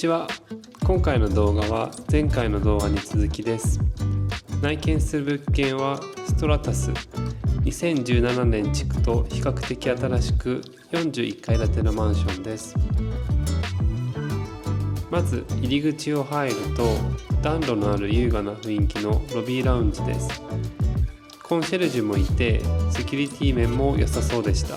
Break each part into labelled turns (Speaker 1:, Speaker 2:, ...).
Speaker 1: ちは。今回の動画は前回の動画に続きです。内見する物件はストラタス2017年築と比較的新しく41階建てのマンションです。まず入り口を入ると暖炉のある優雅な雰囲気のロビーラウンジです。コンシェルジュもいてセキュリティ面も良さそうでした。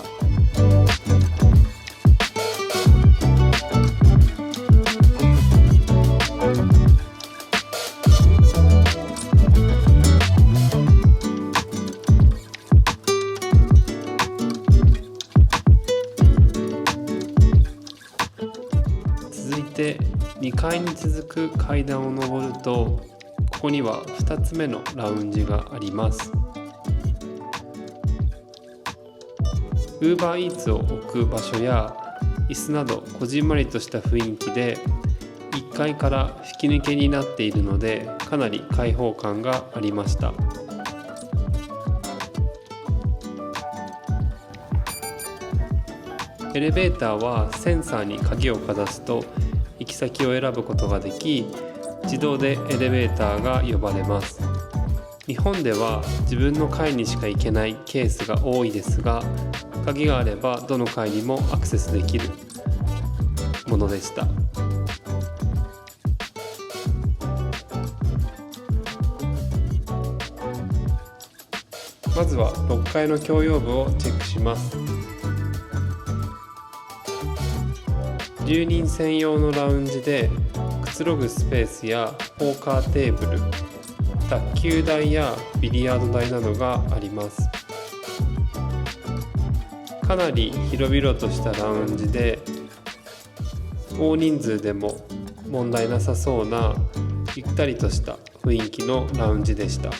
Speaker 1: 続いて2階に続く階段を上ると、ここには2つ目のラウンジがあります。Uber Eatsを置く場所や椅子などこじんまりとした雰囲気で1階から吹き抜けになっているので、かなり開放感がありました。エレベーターはセンサーに鍵をかざすと行き先を選ぶことができ、自動でエレベーターが呼ばれます。日本では自分の階にしか行けないケースが多いですが、鍵があればどの階にもアクセスできるものでした。まずは6階の共用部をチェックします。住人専用のラウンジでくつろぐスペースやポーカーテーブル、卓球台やビリヤード台などがあります。かなり広々としたラウンジで、大人数でも問題なさそうなゆったりとした雰囲気のラウンジでした。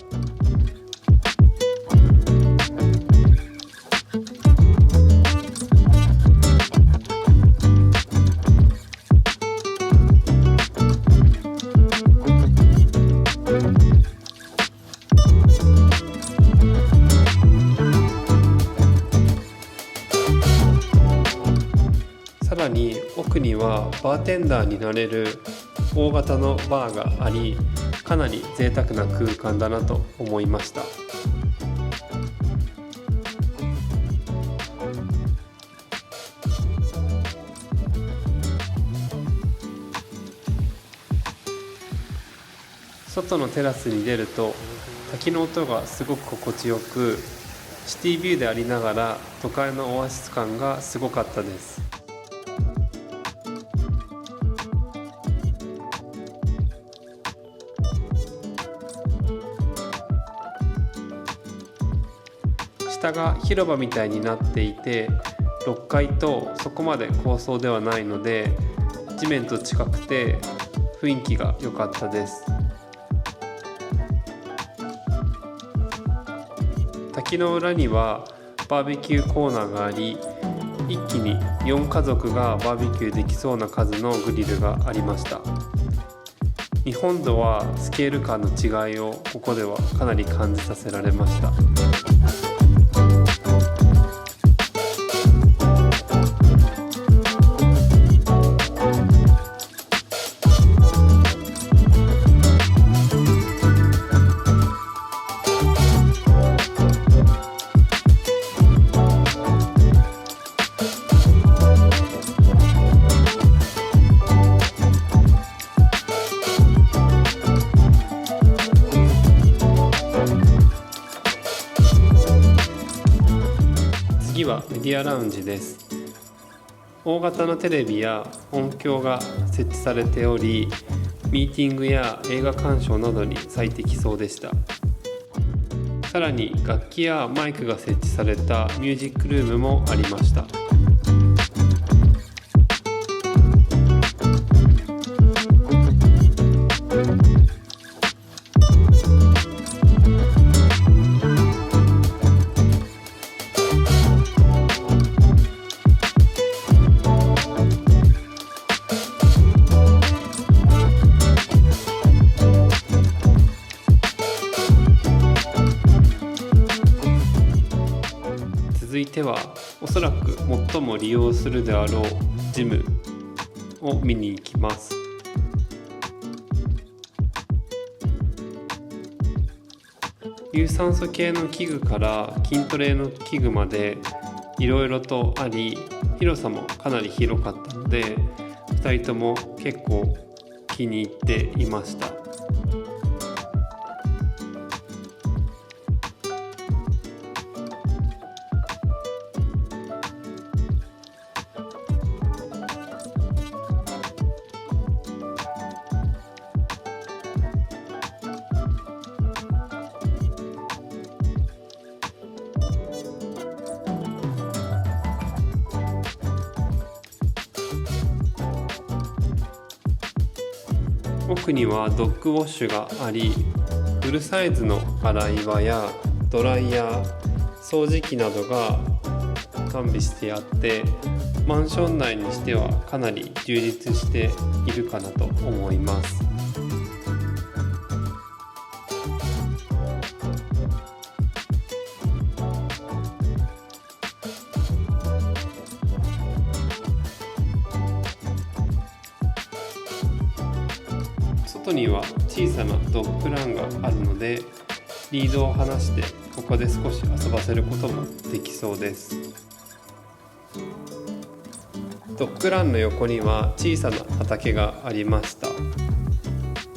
Speaker 1: さらに奥にはバーテンダーになれる大型のバーがあり、かなり贅沢な空間だなと思いました。外のテラスに出ると滝の音がすごく心地よく、シティビューでありながら都会のオアシス感がすごかったです。下が広場みたいになっていて、6階とそこまで高層ではないので地面と近くて雰囲気が良かったです。滝の裏にはバーベキューコーナーがあり、一気に4家族がバーベキューできそうな数のグリルがありました。日本とはスケール感の違いをここではかなり感じさせられました。次はメディアラウンジです。大型のテレビや音響が設置されており、ミーティングや映画鑑賞などに最適そうでした。さらに楽器やマイクが設置されたミュージックルームもありました。続いてはおそらく最も利用するであろうジムを見に行きます。有酸素系の器具から筋トレの器具までいろいろとあり、広さもかなり広かったので2人とも結構気に入っていました。奥にはドッグウォッシュがあり、フルサイズの洗い場やドライヤー、掃除機などが完備してあって、マンション内にしてはかなり充実しているかなと思います。外には小さなドッグランがあるので、リードを離してここで少し遊ばせることもできそうです。ドッグランの横には小さな畑がありました。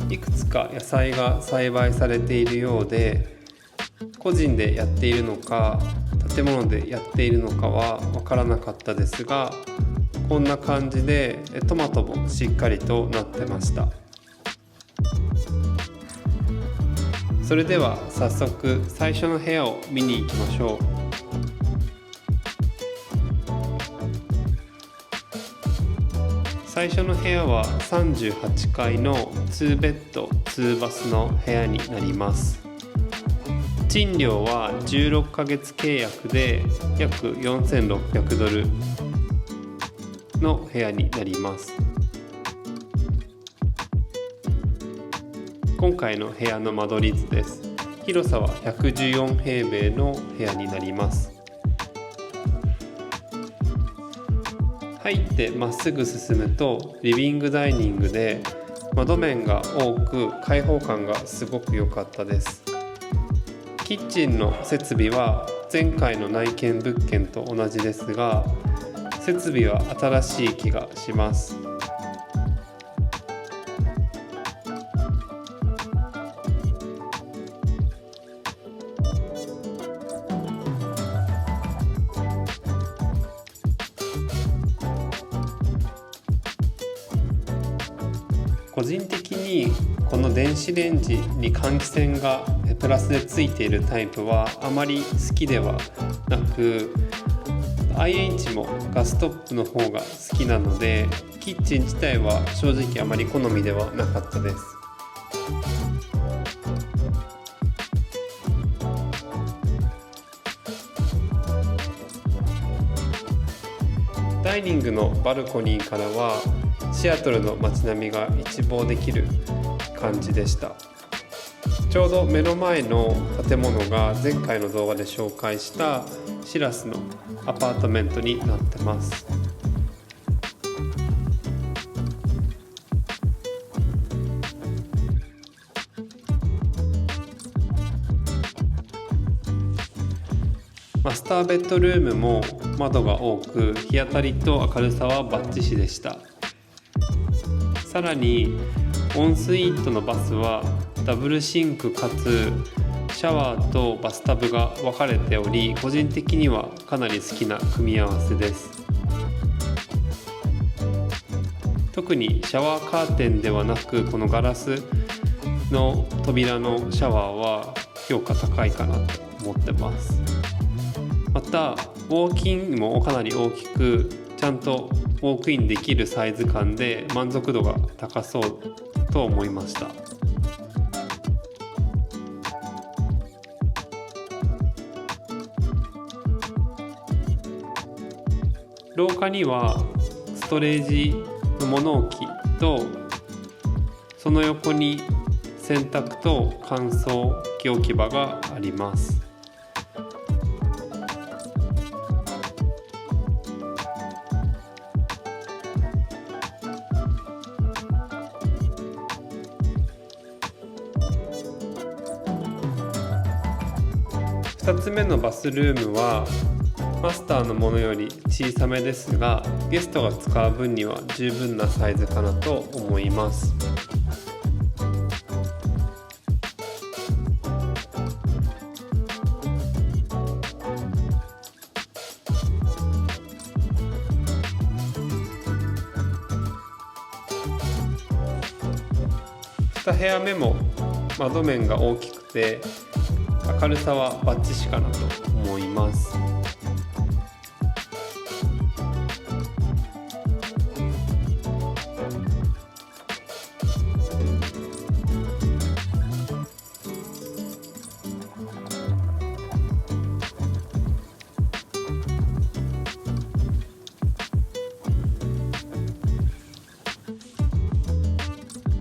Speaker 1: いくつか野菜が栽培されているようで、個人でやっているのか建物でやっているのかは分からなかったですが、こんな感じでトマトもしっかりとなってました。それでは早速最初の部屋を見に行きましょう。最初の部屋は38階の2ベッド2バスの部屋になります。賃料は16ヶ月契約で約4600ドルの部屋になります。今回の部屋の間取り図です。広さは114平米の部屋になります。入ってまっすぐ進むとリビングダイニングで、窓面が多く開放感がすごく良かったです。キッチンの設備は前回の内見物件と同じですが、設備は新しい気がします。個人的にこの電子レンジに換気扇がプラスでついているタイプはあまり好きではなく、 IH もガストップの方が好きなので、キッチン自体は正直あまり好みではなかったです。ダイニングのバルコニーからはシアトルの街並みが一望できる感じでした。ちょうど目の前の建物が前回の動画で紹介したシラスのアパートメントになってます。マスターベッドルームも窓が多く、日当たりと明るさはバッチシでした。さらにオンスイートのバスはダブルシンクかつシャワーとバスタブが分かれており、個人的にはかなり好きな組み合わせです。特にシャワーカーテンではなく、このガラスの扉のシャワーは評価高いかなと思ってます。またウォーキンもかなり大きく、ちゃんとウォークインできるサイズ感で満足度が高そうと思いました。廊下にはストレージの物置と、その横に洗濯と乾燥機置き場があります。2つ目のバスルームはマスターのものより小さめですが、ゲストが使う分には十分なサイズかなと思います。2部屋目も窓面が大きくて明るさはバッチシかなと思います。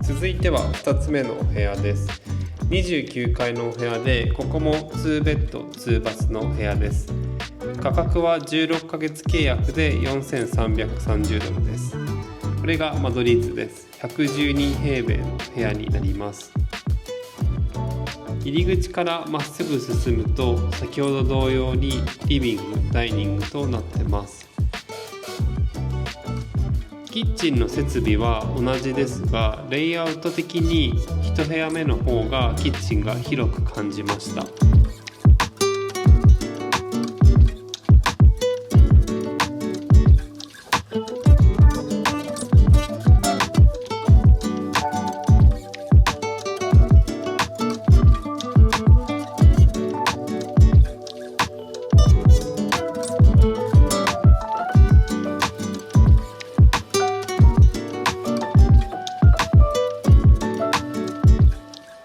Speaker 1: 続いては2つ目のお部屋です。29階のお部屋で、ここも2ベッド2バスのお部屋です。価格は16ヶ月契約で4330ドルです。これが間取り図です。112平米の部屋になります。入り口からまっすぐ進むと、先ほど同様にリビング、ダイニングとなってます。キッチンの設備は同じですが、レイアウト的に1部屋目の方がキッチンが広く感じました。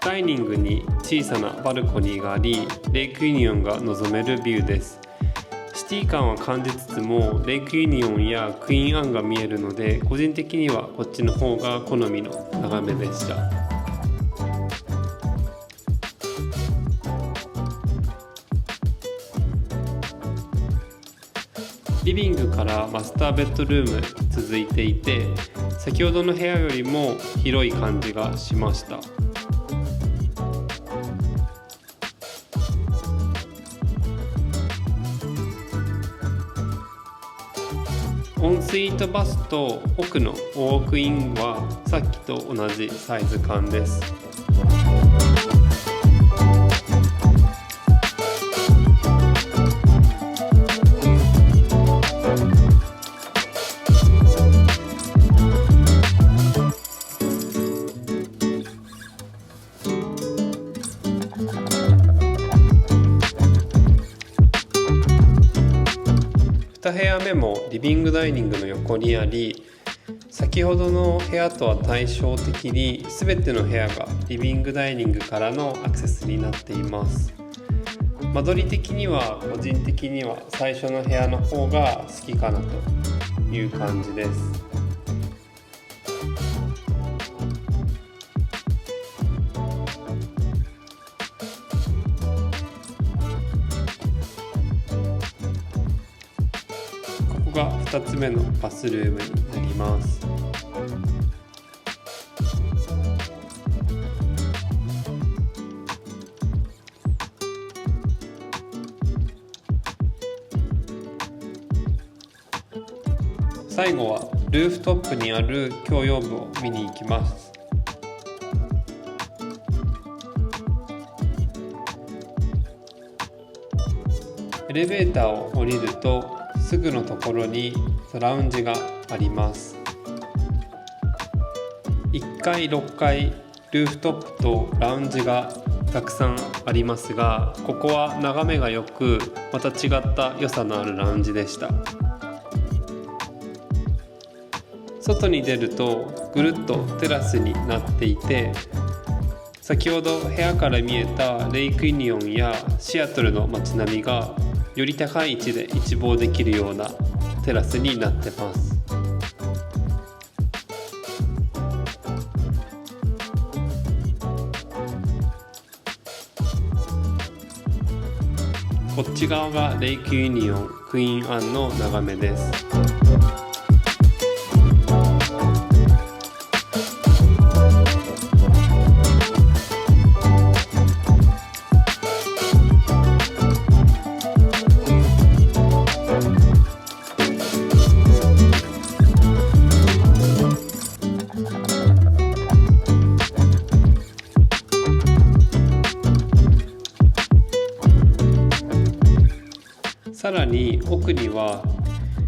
Speaker 1: ダイニングに小さなバルコニーがあり、レイクユニオンが望めるビューです。シティ感は感じつつも、レイクユニオンやクイーンアンが見えるので、個人的にはこっちの方が好みの眺めでした。リビングからマスターベッドルーム続いていて、先ほどの部屋よりも広い感じがしました。オンスイートバスと奥のウォークインはさっきと同じサイズ感です。2部屋目もリビングダイニングの横にあり、先ほどの部屋とは対照的に全ての部屋がリビングダイニングからのアクセスになっています。間取り的には個人的には最初の部屋の方が好きかなという感じです。ここが2つ目のバスルームになります。最後はルーフトップにある共用部を見に行きます。エレベーターを降りるとすぐのところにラウンジがあります。1階6階ルーフトップとラウンジがたくさんありますが、ここは眺めが良く、また違った良さのあるラウンジでした。外に出るとぐるっとテラスになっていて、先ほど部屋から見えたレイクユニオンやシアトルの街並みがより高い位置で一望できるようなテラスになってます。こっち側がレイクユニオンクイーンアンの眺めです。さらに奥には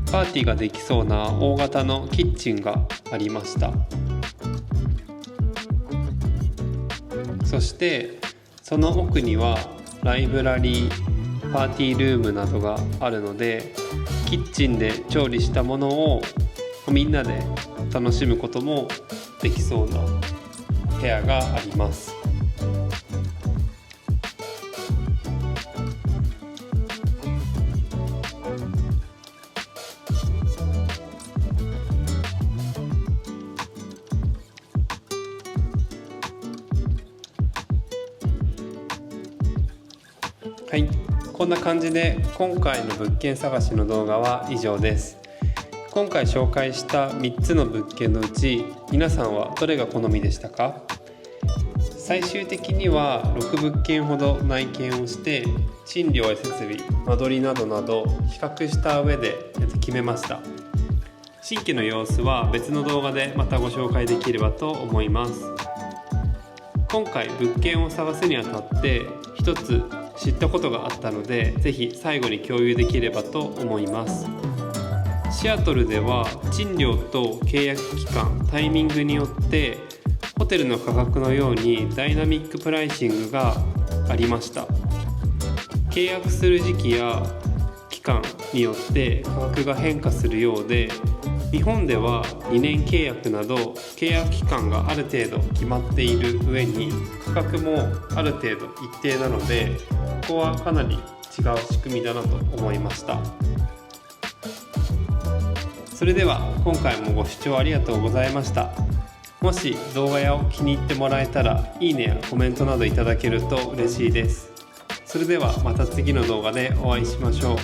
Speaker 1: パーティーができそうな大型のキッチンがありました。そしてその奥にはライブラリー、パーティールームなどがあるので、キッチンで調理したものをみんなで楽しむこともできそうな部屋があります。はい、こんな感じで今回の物件探しの動画は以上です。今回紹介した3つの物件のうち皆さんはどれが好みでしたか？最終的には6物件ほど内見をして賃料や設備、間取りなどなど比較した上で決めました。新規の様子は別の動画でまたご紹介できればと思います。今回物件を探すにあたって一つ知ったことがあったので、ぜひ最後に共有できればと思います。シアトルでは賃料と契約期間、タイミングによってホテルの価格のようにダイナミックプライシングがありました。契約する時期や期間によって価格が変化するようで、日本では2年契約など契約期間がある程度決まっている上に価格もある程度一定なので、ここはかなり違う仕組みだなと思いました。それでは今回もご視聴ありがとうございました。もし動画を気に入ってもらえたらいいねやコメントなどいただけると嬉しいです。それではまた次の動画でお会いしましょう。